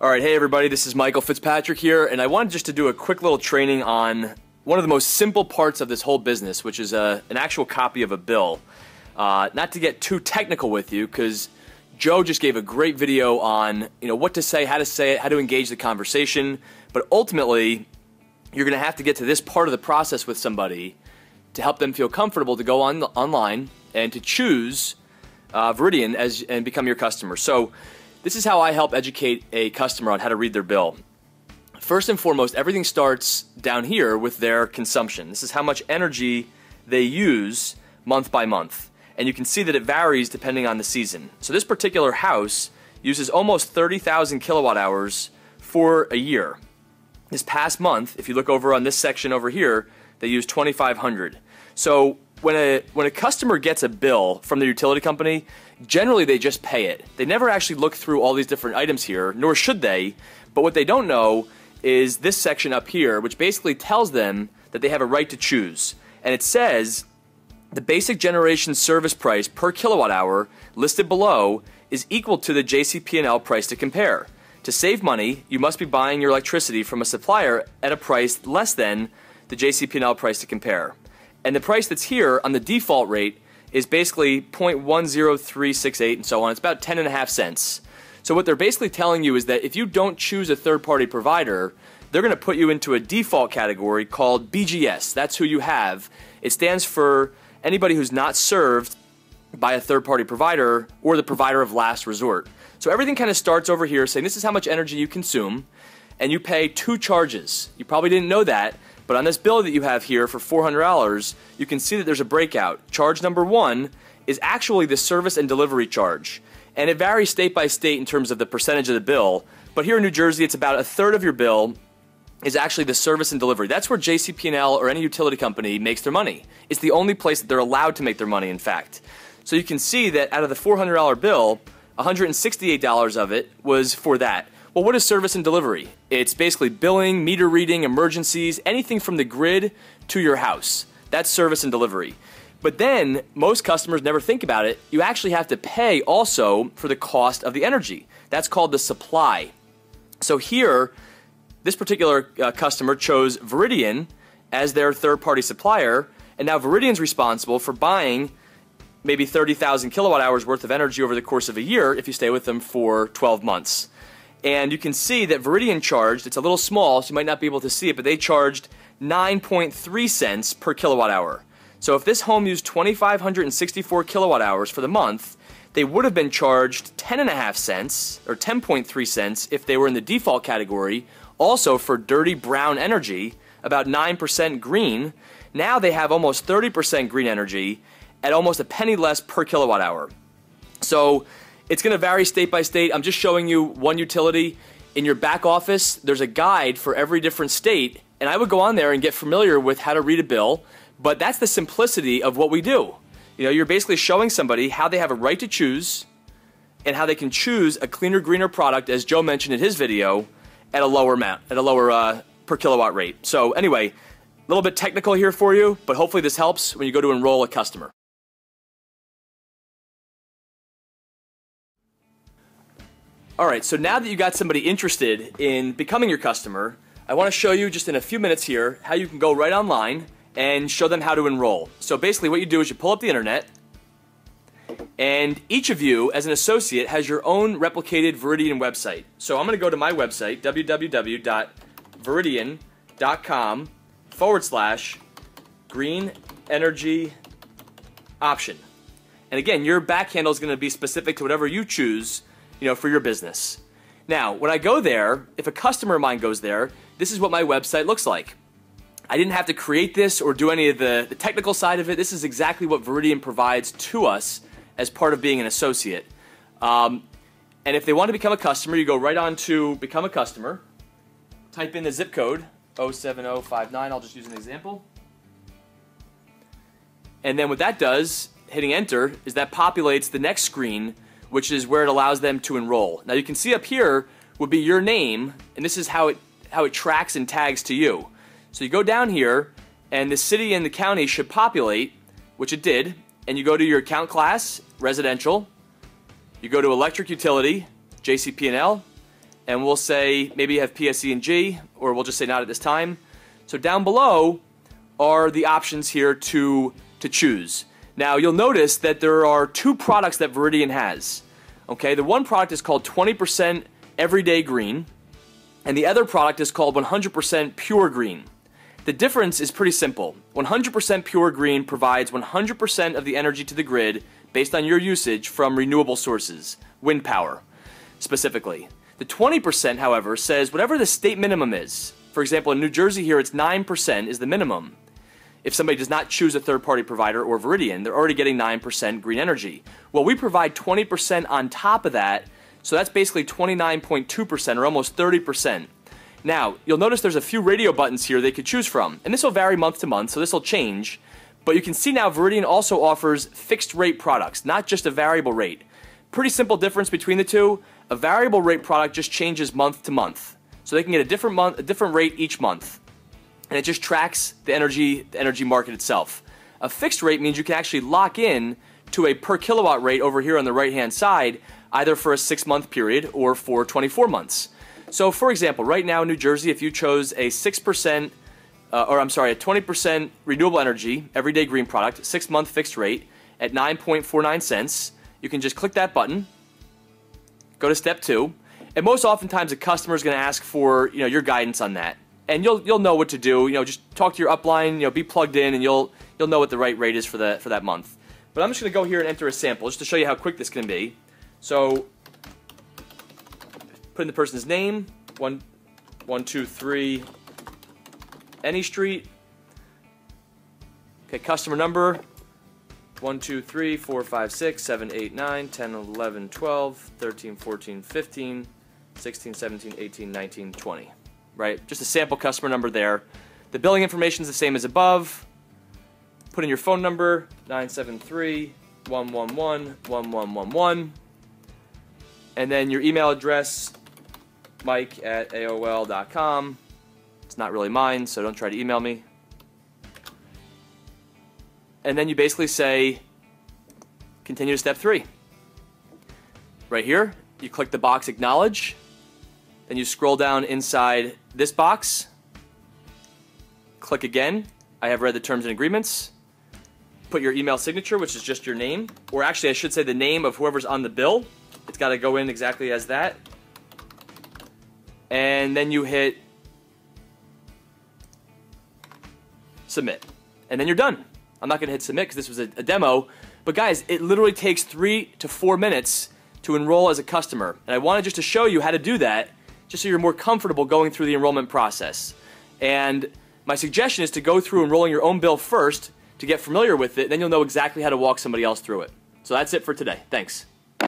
Alright, hey everybody, this is Michael Fitzpatrick here, and I wanted just to do a quick little training on one of the most simple parts of this whole business, which is an actual copy of a bill. Not to get too technical with you, because Joe just gave a great video on what to say, how to engage the conversation, but ultimately, you're going to have to get to this part of the process with somebody to help them feel comfortable to go online and to choose Veridian and become your customer. So this is how I help educate a customer on how to read their bill. First and foremost, everything starts down here with their consumption. This is how much energy they use month by month. And you can see that it varies depending on the season. So this particular house uses almost 30,000 kilowatt hours for a year. This past month, if you look over on this section over here, they use 2,500. So when a customer gets a bill from the utility company, generally they just pay it. They never actually look through all these different items here, nor should they. But what they don't know is this section up here, which basically tells them that they have a right to choose. And it says the basic generation service price per kilowatt hour listed below is equal to the JCP&L price to compare. To save money, you must be buying your electricity from a supplier at a price less than the JCP&L price to compare. And the price that's here on the default rate is basically 0.10368 and so on. It's about 10.5 cents. So what they're basically telling you is that if you don't choose a third-party provider, they're going to put you into a default category called BGS. That's who you have. It stands for anybody who's not served by a third-party provider or the provider of last resort. So everything kind of starts over here saying this is how much energy you consume, and you pay 2 charges. You probably didn't know that, but on this bill that you have here for $400, you can see that there's a breakout. Charge number 1 is actually the service and delivery charge. And it varies state by state in terms of the percentage of the bill. But here in New Jersey, it's about 1/3 of your bill is actually the service and delivery. That's where JCP&L or any utility company makes their money. It's the only place that they're allowed to make their money, in fact. So you can see that out of the $400 bill, $168 of it was for that. Well, what is service and delivery? It's basically billing, meter reading, emergencies, anything from the grid to your house. That's service and delivery. But then, most customers never think about it. You actually have to pay also for the cost of the energy. That's called the supply. So here, this particular customer chose Veridian as their third-party supplier, and now Veridian's responsible for buying maybe 30,000 kilowatt hours worth of energy over the course of a year if you stay with them for 12 months. And you can see that Veridian charged, it's a little small, so you might not be able to see it, but they charged 9.3 cents per kilowatt hour. So if this home used 2,564 kilowatt hours for the month, they would have been charged 10.5 cents, or 10.3 cents if they were in the default category, also for dirty brown energy, about 9% green. Now they have almost 30% green energy at almost a penny less per kilowatt hour. So it's going to vary state by state. I'm just showing you one utility. In your back office, there's a guide for every different state, and I would go on there and get familiar with how to read a bill, but that's the simplicity of what we do. You're basically showing somebody how they have a right to choose and how they can choose a cleaner, greener product, as Joe mentioned in his video, at a lower amount, at a lower per kilowatt rate. So anyway, a little bit technical here for you, but hopefully this helps when you go to enroll a customer. Alright, so now that you got somebody interested in becoming your customer, I want to show you just in a few minutes here how you can go right online and show them how to enroll. So basically what you do is you pull up the internet, and each of you as an associate has your own replicated Veridian website. So I'm going to go to my website, www.veridian.com/green energy option. And again, your back handle is going to be specific to whatever you choose for your business. Now, when I go there, if a customer of mine goes there, this is what my website looks like. I didn't have to create this or do any of the technical side of it. This is exactly what Veridian provides to us as part of being an associate. And if they want to become a customer, you go right on to Become a Customer, type in the zip code 07059, I'll just use an example. And then what that does, hitting enter, is that populates the next screen, which is where it allows them to enroll. Now you can see up here would be your name, and this is how it tracks and tags to you. So you go down here, and the city and the county should populate, which it did, and you go to your account class, residential, you go to electric utility, JCP&L, and we'll say maybe you have PSE&G, or we'll just say not at this time. So down below are the options here to choose. Now you'll notice that there are two products that Veridian has. Okay, the one product is called 20% Everyday Green, and the other product is called 100% Pure Green. The difference is pretty simple. 100% Pure Green provides 100% of the energy to the grid based on your usage from renewable sources, wind power specifically. The 20%, however, says whatever the state minimum is. For example, in New Jersey here, it's 9% is the minimum. If somebody does not choose a third-party provider or Veridian, they're already getting 9% green energy. Well, we provide 20% on top of that, so that's basically 29.2% or almost 30%. Now, you'll notice there's a few radio buttons here they could choose from, and this will vary month to month, so this will change. But you can see now Veridian also offers fixed-rate products, not just a variable rate. Pretty simple difference between the two. A variable rate product just changes month to month, so they can get a different rate each month. And it just tracks the energy market itself. A fixed rate means you can actually lock in to a per kilowatt rate over here on the right hand side, either for a 6-month period or for 24 months. So for example, right now in New Jersey, if you chose a 6%, a 20% renewable energy, everyday green product, 6-month fixed rate at 9.49 cents, you can just click that button, go to step 2, and most oftentimes a customer is going to ask for your guidance on that. And you'll know what to do. Just talk to your upline. Be plugged in, and you'll know what the right rate is for that month. But I'm just going to go here and enter a sample just to show you how quick this can be. So put in the person's name, 123 Any Street. Okay, customer number 1, 2, 3, 4, 5, 6, 7, 8, 9, 10, 11, 12, 13, 14, 15, 16, 17, 18, 19, 20. Right? Just a sample customer number there. The billing information is the same as above. Put in your phone number, 973-111-1111. And then your email address, mike@aol.com. It's not really mine, so don't try to email me. And then you basically say, continue to step 3. Right here, you click the box Acknowledge. Then you scroll down inside this box, click again, I have read the terms and agreements, put your email signature, which is just your name, or actually I should say the name of whoever's on the bill. It's got to go in exactly as that. And then you hit submit. And then you're done. I'm not going to hit submit because this was a demo, but guys, it literally takes 3 to 4 minutes to enroll as a customer. And I wanted just to show you how to do that, just so you're more comfortable going through the enrollment process. And my suggestion is to go through enrolling your own bill first to get familiar with it, then you'll know exactly how to walk somebody else through it. So that's it for today. Thanks.